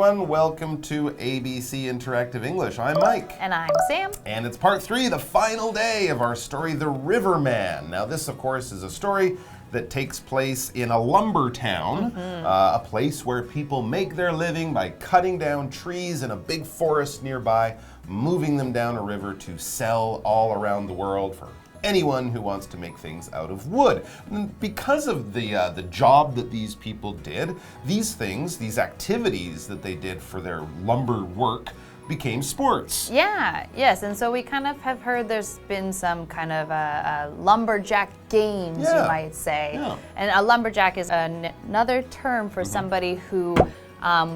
everyone. Welcome to ABC Interactive English. I'm Mike. And I'm Sam. And it's part 3, the final day of our story, The Riverman. Now, this, of course, is a story that takes place in a lumber town, a place where people make their living by cutting down trees in a big forest nearby, moving them down a river to sell all around the world for anyone who wants to make things out of wood. And because of the job that these people did, these activities that they did for their lumber work became sports. Yes, and so we kind of have heard there's been some kind of lumberjack games, you might say. And a lumberjack is another term for somebody who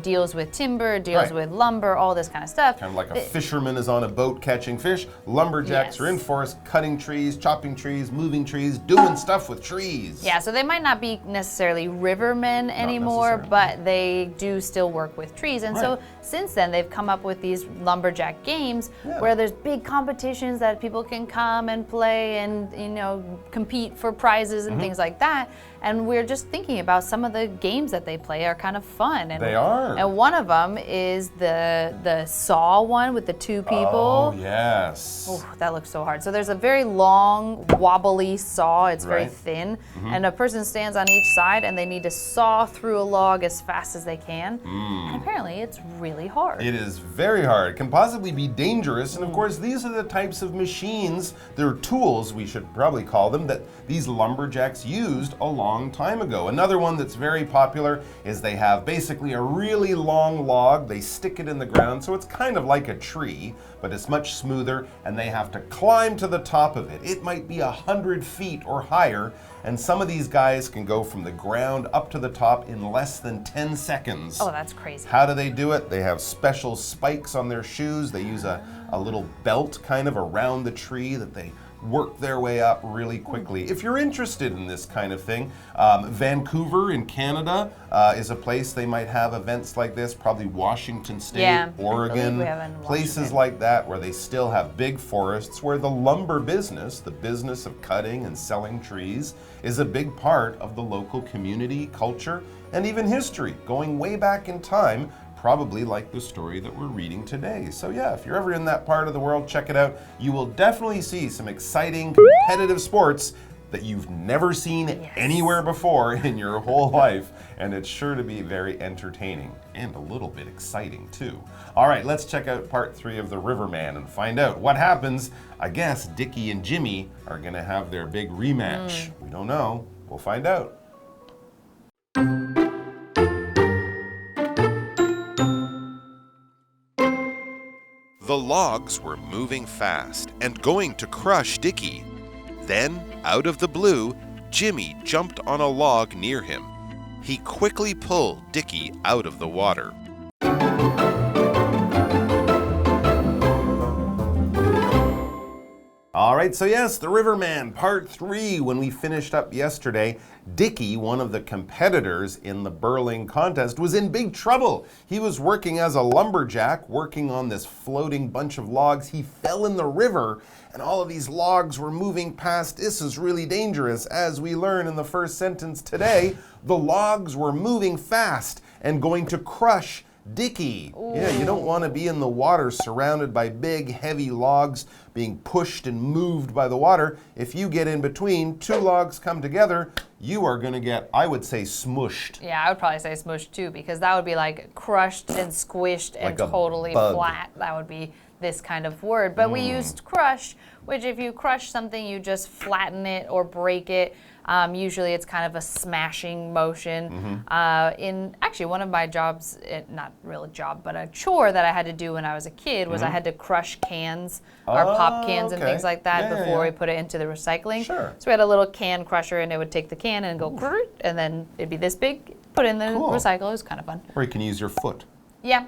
deals with timber, deals with lumber, all this kind of stuff. Kind of like a fisherman is on a boat catching fish. Lumberjacks are in forest cutting trees, chopping trees, moving trees, doing stuff with trees. Yeah, so they might not be necessarily rivermen anymore, but they do still work with trees. And so since then, they've come up with these lumberjack games where there's big competitions that people can come and play and, you know, compete for prizes and things like that. And we're just thinking about some of the games that they play are kind of fun. And they are. And one of them is the saw one with the two people. Oh, yes. Oh, that looks so hard. So there's a very long, wobbly saw. It's very thin. And a person stands on each side and they need to saw through a log as fast as they can. And apparently it's really hard. It is very hard. It can possibly be dangerous. And of course, these are the types of machines, they're tools, we should probably call them, that these lumberjacks used a long time ago. Another one that's very popular is they have basically a really long log. They stick it in the ground, so it's kind of like a tree, but it's much smoother, and they have to climb to the top of it. It might be 100 feet or higher, and some of these guys can go from the ground up to the top in less than 10 seconds. Oh, that's crazy. How do they do it? They have special spikes on their shoes. They use a little belt kind of around the tree that they work their way up really quickly. If you're interested in this kind of thing, Vancouver in Canada is a place they might have events like this, probably Washington State, Oregon, places like that where they still have big forests, where the lumber business, the business of cutting and selling trees, is a big part of the local community, culture, and even history, going way back in time, probably like the story that we're reading today. So yeah, if you're ever in that part of the world, check it out. You will definitely see some exciting competitive sports that you've never seen anywhere before in your whole life, and it's sure to be very entertaining and a little bit exciting too. All right, let's check out part 3 of The Riverman and find out what happens. I guess Dickie and Jimmy are gonna have their big rematch. We don't know. We'll find out. The logs were moving fast and going to crush Dickie. Then, out of the blue, Jimmy jumped on a log near him. He quickly pulled Dickie out of the water. All right, so yes, The Riverman, part 3. When we finished up yesterday, Dickie, one of the competitors in the burling contest, was in big trouble. He was working as a lumberjack, working on this floating bunch of logs. He fell in the river, and all of these logs were moving past. This is really dangerous. As we learn in the first sentence today, the logs were moving fast and going to crush Dickie. Yeah, you don't want to be in the water surrounded by big, heavy logs being pushed and moved by the water. If you get in between, 2 logs come together, you are going to get, I would say, smushed. Yeah, I would probably say smushed too, because that would be like crushed and squished and like totally flat. That would be this kind of word. But we used crush, which if you crush something, you just flatten it or break it. Usually it's kind of a smashing motion. In actually one of my jobs, not really a job, but a chore that I had to do when I was a kid was I had to crush cans or pop cans and things like that before we put it into the recycling. So we had a little can crusher and it would take the can and go and then it'd be this big, put it in the recycle. It was kind of fun. Or you can use your foot. Yeah.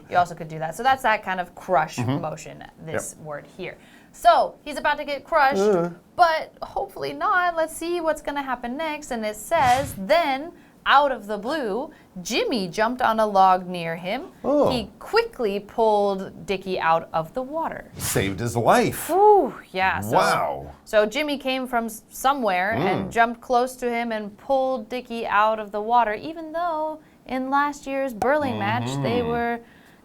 You also could do that. So that's that kind of crush motion, this word here. So he's about to get crushed, but hopefully not. Let's see what's going to happen next. And it says, then out of the blue, Jimmy jumped on a log near him. He quickly pulled Dickie out of the water. Saved his life. Ooh, yeah. Wow. So Jimmy came from somewhere and jumped close to him and pulled Dickie out of the water, even though in last year's Burling match, they were,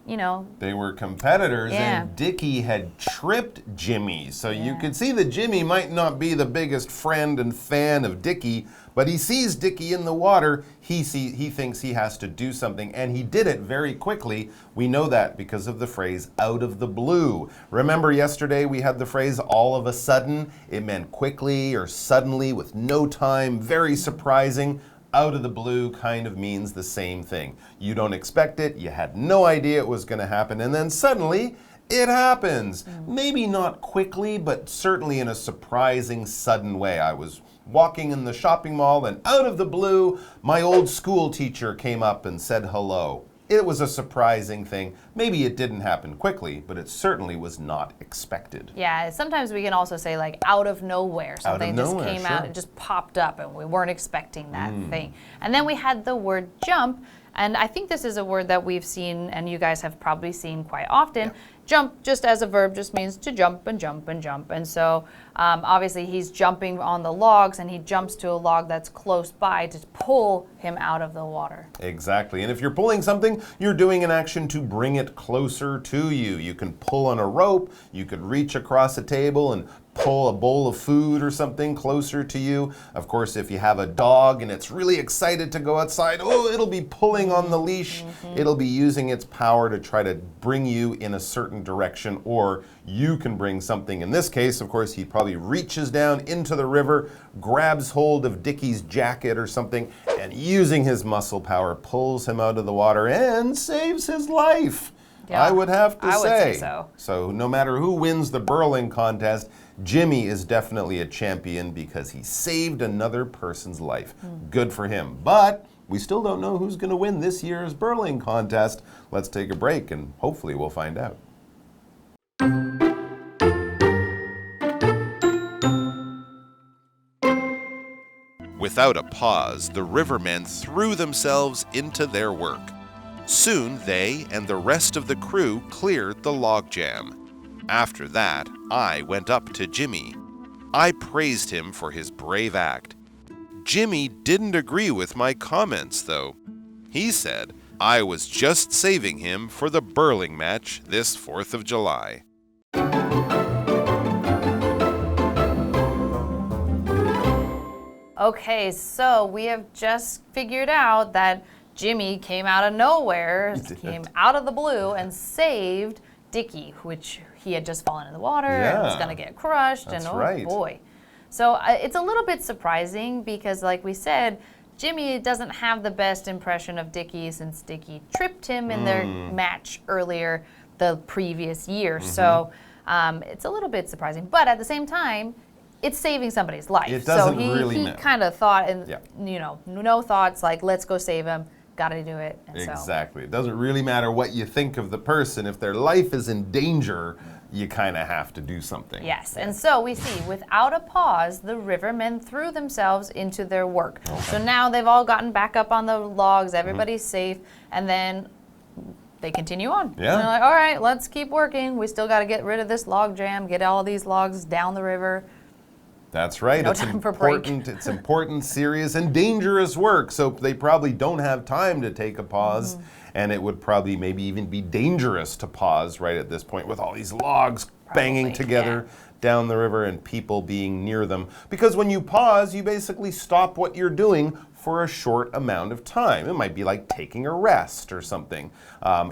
you know. They were competitors, and Dickie had tripped Jimmy. So you could see that Jimmy might not be the biggest friend and fan of Dickie, but he sees Dickie in the water. He thinks he has to do something, and he did it very quickly. We know that because of the phrase out of the blue. Remember yesterday we had the phrase all of a sudden? It meant quickly or suddenly with no time, very surprising. Out of the blue kind of means the same thing. You don't expect it, you had no idea it was going to happen, and then suddenly it happens. Maybe not quickly, but certainly in a surprising, sudden way. I was walking in the shopping mall, and out of the blue, my old school teacher came up and said hello. It was a surprising thing. Maybe it didn't happen quickly, but it certainly was not expected. Yeah, sometimes we can also say like out of nowhere. Something just came out, it just popped up, and we weren't expecting that thing. And then we had the word jump, and I think this is a word that we've seen, and you guys have probably seen quite often. Jump, just as a verb, just means to jump and jump and jump. And so obviously he's jumping on the logs, and he jumps to a log that's close by to pull him out of the water. Exactly. And if you're pulling something, you're doing an action to bring it closer to you. You can pull on a rope, you could reach across a table and pull a bowl of food or something closer to you. Of course, if you have a dog and it's really excited to go outside, it'll be pulling on the leash. It'll be using its power to try to bring you in a certain direction, or you can bring something. In this case, of course, he probably reaches down into the river, grabs hold of Dickie's jacket or something, and using his muscle power pulls him out of the water and saves his life. Yeah, I would have to I say. would say so. So no matter who wins the Burling contest, Jimmy is definitely a champion because he saved another person's life. Good for him. But we still don't know who's going to win this year's Burling contest. Let's take a break and hopefully we'll find out. Without a pause, the Rivermen threw themselves into their work. Soon they and the rest of the crew cleared the logjam. After that, I went up to Jimmy. I praised him for his brave act. Jimmy didn't agree with my comments, though. He said I was just saving him for the Burling match this 4th of July. Okay, so we have just figured out that Jimmy came out of nowhere, came out of the blue, and saved Dickie, which he had just fallen in the water and was going to get crushed. That's and right. Boy. So it's a little bit surprising because, like we said, Jimmy doesn't have the best impression of Dickie since Dickie tripped him in their match earlier the previous year. So it's a little bit surprising. But at the same time, it's saving somebody's life. It doesn't really he matter. kind of thought, and no thoughts like, let's go save him. Got to do it. And exactly. It doesn't really matter what you think of the person. If their life is in danger, you kind of have to do something. Yes, and so we see, without a pause, the Rivermen threw themselves into their work. So now they've all gotten back up on the logs, everybody's safe, and then they continue on. Yeah. And they're like, all right, let's keep working. We still got to get rid of this log jam, get all these logs down the river. That's right. No it's time for break. It's important, serious, and dangerous work. So they probably don't have time to take a pause. And it would probably maybe even be dangerous to pause right at this point with all these logs banging together down the river and people being near them. Because when you pause, you basically stop what you're doing for a short amount of time. It might be like taking a rest or something.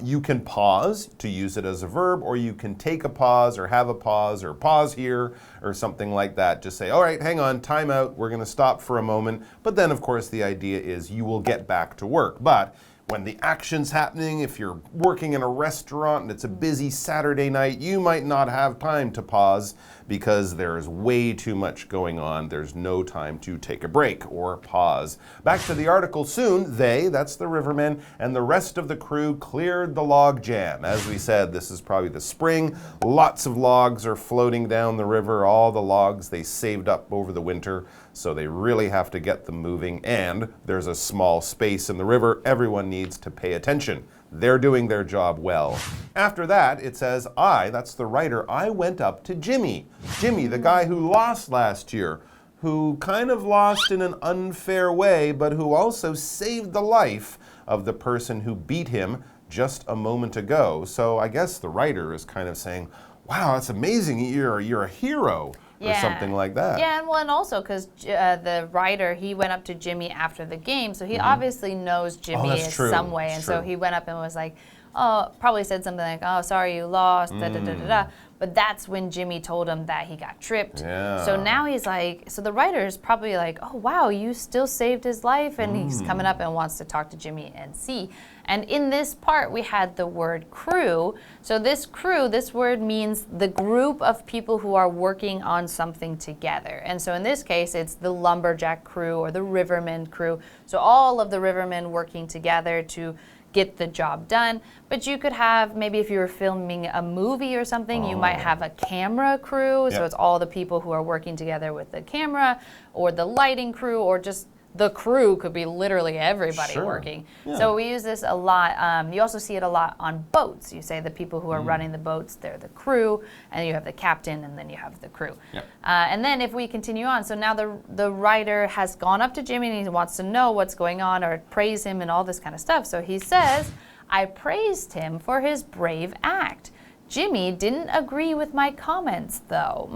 You can pause to use it as a verb, or you can take a pause or have a pause or pause here or something like that. Just say, all right, hang on, time out. We're going to stop for a moment. But then, of course, the idea is you will get back to work. But when the action's happening, if you're working in a restaurant and it's a busy Saturday night, you might not have time to pause because there's way too much going on. There's no time to take a break or pause. Back to the article soon. They, that's the Rivermen, and the rest of the crew cleared the log jam. As we said, this is probably the spring. Lots of logs are floating down the river, all the logs they saved up over the winter. So they really have to get them moving, and there's a small space in the river. Everyone needs to pay attention. They're doing their job well. After that, it says, that's the writer, I went up to Jimmy. Jimmy, the guy who lost last year, who kind of lost in an unfair way, but who also saved the life of the person who beat him just a moment ago. So I guess the writer is kind of saying, wow, that's amazing. You're a hero. Or something like that. Yeah, and also because the writer, he went up to Jimmy after the game, so he obviously knows Jimmy in some way. And so he went up and was like, oh, probably said something like, oh, sorry you lost, da-da-da-da-da. But that's when Jimmy told him that he got tripped. Yeah. So now he's like, so the writer is probably like, oh, wow, you still saved his life. And he's coming up and wants to talk to Jimmy and see. And in this part, we had the word crew. So this crew, this word means the group of people who are working on something together. And so in this case, it's the lumberjack crew or the Riverman crew. So all of the Rivermen working together to get the job done. But you could have, maybe if you were filming a movie or something, you might have a camera crew. So it's all the people who are working together with the camera, or the lighting crew, or just the crew could be literally everybody working. So we use this a lot. You also see it a lot on boats. You say the people who are running the boats, they're the crew, and you have the captain, and then you have the crew. And then if we continue on, so now the writer has gone up to Jimmy and he wants to know what's going on or praise him and all this kind of stuff. So he says, I praised him for his brave act. Jimmy didn't agree with my comments, though.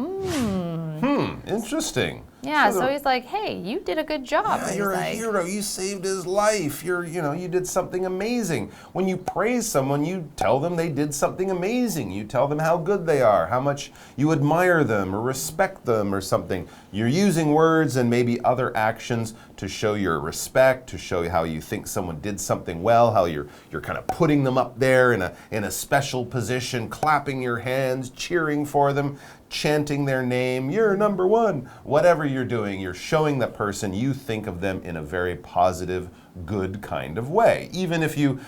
Interesting. Yeah, so he's like, hey, you did a good job. Yeah, you're a hero. You saved his life. You did something amazing. When you praise someone, you tell them they did something amazing. You tell them how good they are, how much you admire them or respect them or something. You're using words and maybe other actions to show your respect, to show how you think someone did something well, how you're kind of putting them up there in a special position, clapping your hands, cheering for them, chanting their name, you're number one. Whatever you're doing, you're showing that person you think of them in a very positive, good kind of way. Even if you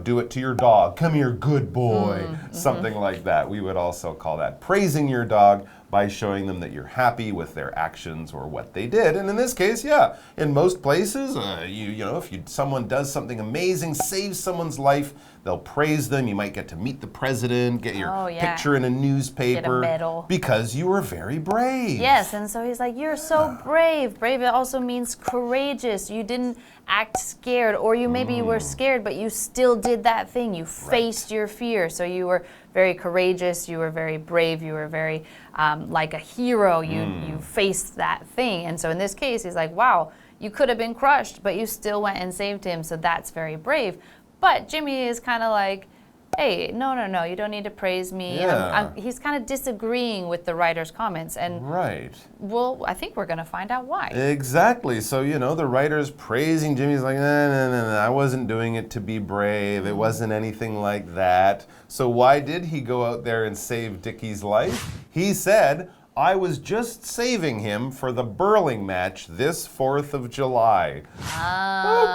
do it to your dog, come here, good boy, something like that. We would also call that praising your dog by showing them that you're happy with their actions or what they did. And in this case, in most places, if someone does something amazing, saves someone's life, they'll praise them. You might get to meet the president, get your picture in a newspaper. Get a medal. Because you were very brave. Yes, and so he's like, you're so brave. Brave, it also means courageous. You didn't act scared, or maybe you were scared, but you still did that thing. You faced your fear. So you were very courageous, you were very brave, you were very like a hero. You faced that thing. And so in this case, he's like, wow, you could have been crushed, but you still went and saved him. So that's very brave. But Jimmy is kind of like, hey, no, you don't need to praise me. He's kind of disagreeing with the writer's comments. And well, I think we're going to find out why. Exactly. So, the writer's praising Jimmy. He's like, no, I wasn't doing it to be brave. It wasn't anything like that. So why did he go out there and save Dickie's life? He said, I was just saving him for the birling match this 4th of July.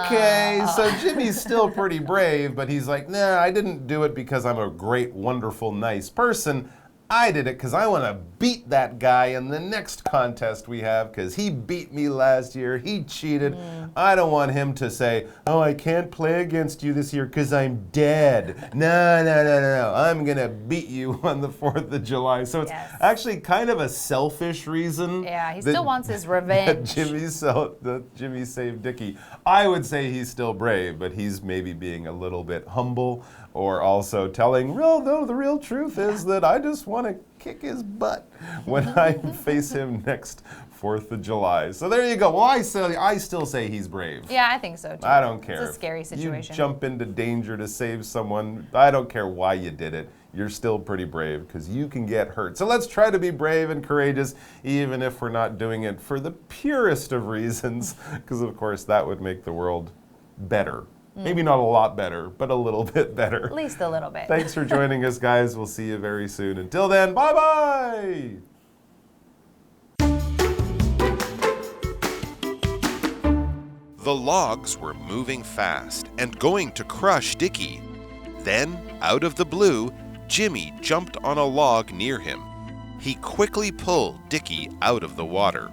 Okay, so Jimmy's still pretty brave, but he's like, nah, I didn't do it because I'm a great, wonderful, nice person. I did it because I want to beat that guy in the next contest we have because he beat me last year. He cheated. I don't want him to say, oh, I can't play against you this year because I'm dead. No. I'm going to beat you on the 4th of July. So it's actually kind of a selfish reason. Yeah, he still wants his revenge. that Jimmy saved Dickie. I would say he's still brave, but he's maybe being a little bit humble, or also telling, the real truth is that I just want to kick his butt when I face him next 4th of July. So there you go. Well, I still say he's brave. Yeah, I think so too. I don't care. It's a scary situation. You jump into danger to save someone. I don't care why you did it. You're still pretty brave because you can get hurt. So let's try to be brave and courageous, even if we're not doing it for the purest of reasons, because of course that would make the world better. Maybe not a lot better, but a little bit better. At least a little bit. Thanks for joining us, guys. We'll see you very soon. Until then, bye-bye! The logs were moving fast and going to crush Dickie. Then, out of the blue, Jimmy jumped on a log near him. He quickly pulled Dickie out of the water.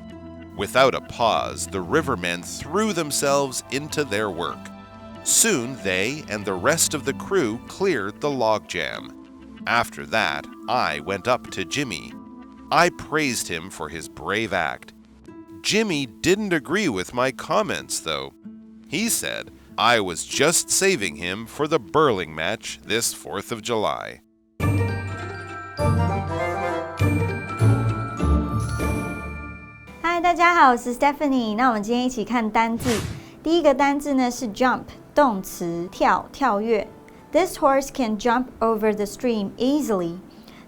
Without a pause, the Rivermen threw themselves into their work. Soon they and the rest of the crew cleared the logjam. After that, I went up to Jimmy. I praised him for his brave act. Jimmy didn't agree with my comments, though. He said, I was just saving him for the birling match this 4th of July. Hi， 大家好，我是 Stephanie。那我们今天一起看单字。第一个单字呢是 jump， 动词，跳跃。This horse can jump over the stream easily。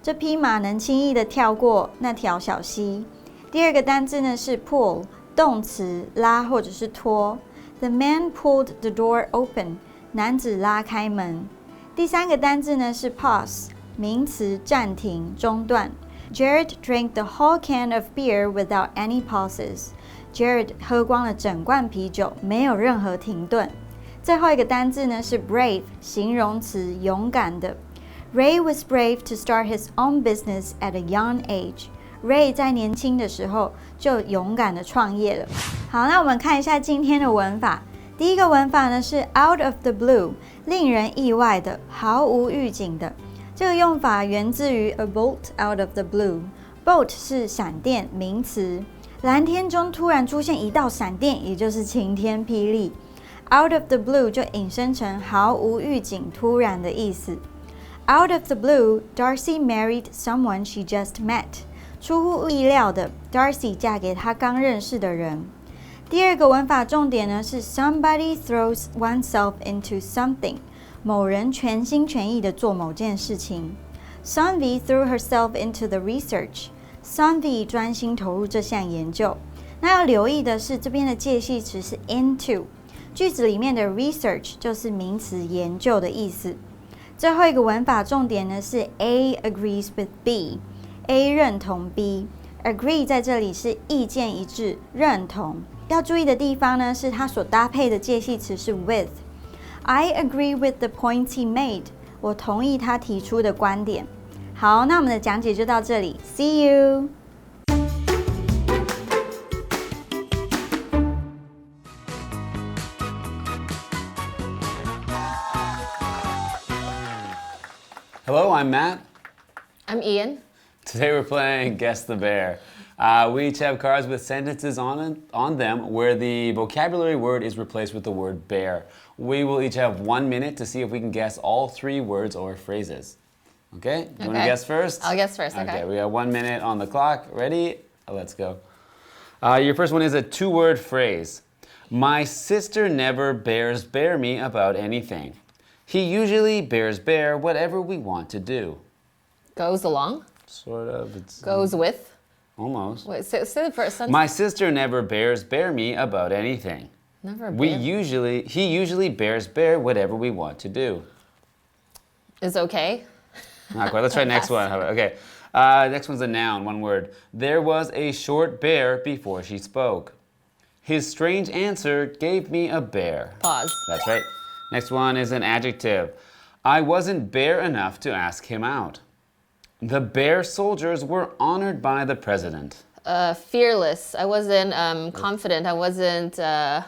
这匹马能轻易地跳过那条小溪。第二个单字呢是 pull， 动词，拉或者是拖。The man pulled the door open。男子拉开门。第三个单字呢是 pause， 名词，暂停，中断。Jared drank the whole can of beer without any pauses. Jared 喝光了整罐啤酒，没有任何停顿。最后一个单字呢是 brave， 形容词，勇敢的。Ray was brave to start his own business at a young age. Ray 在年轻的时候就勇敢的创业了。好，那我们看一下今天的文法。第一个文法呢是 out of the blue， 令人意外的，毫无预警的。这个用法源自于 a bolt out of the blue。bolt 是闪电，名词。蓝天中突然出现一道闪电，也就是晴天霹雳。out of the blue 就引申成毫无预警、突然的意思。Out of the blue, Darcy married someone she just met. 出乎意料的 ，Darcy 嫁给她刚认识的人。第二个文法重点呢是 somebody throws oneself into something。某人全心全意地做某件事情。Sunvi threw herself into the research. Sunvi 专心投入这项研究。那要留意的是，这边的介系词是 into。句子里面的 research 就是名词研究的意思。最后一个文法重点呢是 A agrees with B。A 认同 B。Agree 在这里是意见一致、认同。要注意的地方呢是它所搭配的介系词是 with。I agree with the points he made. 我同意他提出的观点。好，那我们的讲解就到这里。See you. Hello, I'm Matt. I'm Ian. Today we're playing Guess the Bear. We each have cards with sentences on them where the vocabulary word is replaced with the word bear. We will each have 1 minute to see if we can guess all 3 words or phrases. Okay? You want to guess first? I'll guess first, okay. We have 1 minute on the clock. Ready? Let's go. Your first one is a 2-word phrase. My sister never bear me about anything. He usually bear whatever we want to do. Goes along? Sort of. It's Goes with? almost. Wait, say the first sentence. My sister never bear me about anything. Never He usually bear whatever we want to do. Is okay? Not quite. Let's try next one. Okay. Next one's a noun, 1 word. There was a short bear before she spoke. His strange answer gave me a bear. Pause. That's right. Next one is an adjective. I wasn't bear enough to ask him out. The bear soldiers were honored by the president. Fearless. I wasn't confident. I wasn't brave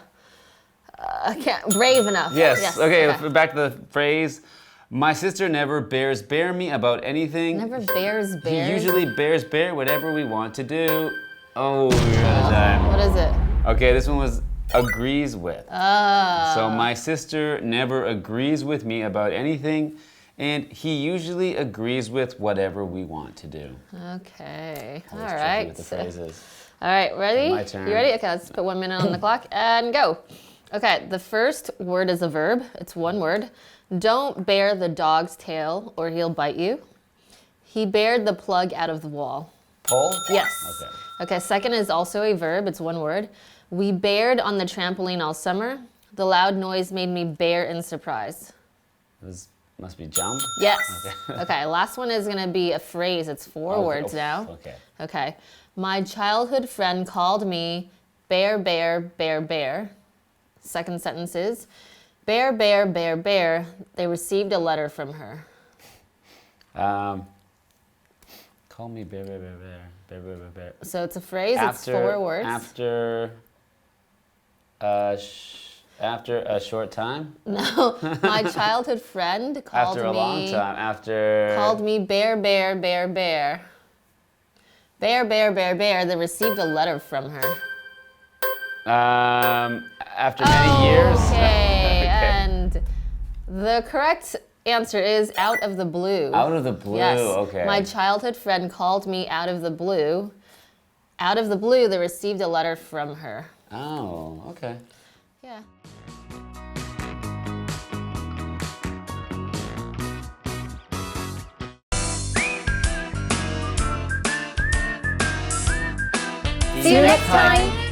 enough. Yes. Okay, back to the phrase. My sister never bear me about anything. Never bears. He usually bear whatever we want to do. Oh, we're out of time. What is it? Okay, this one was agrees with. Oh. So my sister never agrees with me about anything, and he usually agrees with whatever we want to do. Okay. All right. With the phrases. All right, ready? My turn. You ready? Okay, let's put 1 minute on the clock and go. Okay, the first word is a verb. It's 1 word. Don't bear the dog's tail or he'll bite you. He bared the plug out of the wall. Pull? Yes. Okay. Okay, second is also a verb. It's 1 word. We bared on the trampoline all summer. The loud noise made me bear in surprise. This must be jump? Yes. Okay. Okay, last one is going to be a phrase. It's 4 words now. Okay. Okay. My childhood friend called me bear, bear, bear, bear. Second sentence is bear, bear, bear, bear. They received a letter from her. Call me bear, bear, bear, bear, bear, bear, bear, bear. So it's a phrase. It's 4 words. After a short time? No, my childhood friend called After a long time. called me bear, bear, bear, bear. Bear, bear, bear, bear. They received a letter from her. After many years? Okay. The correct answer is out of the blue. Out of the blue, yes. okay. My childhood friend called me out of the blue. Out of the blue, they received a letter from her. Oh, okay. Yeah. See you next time.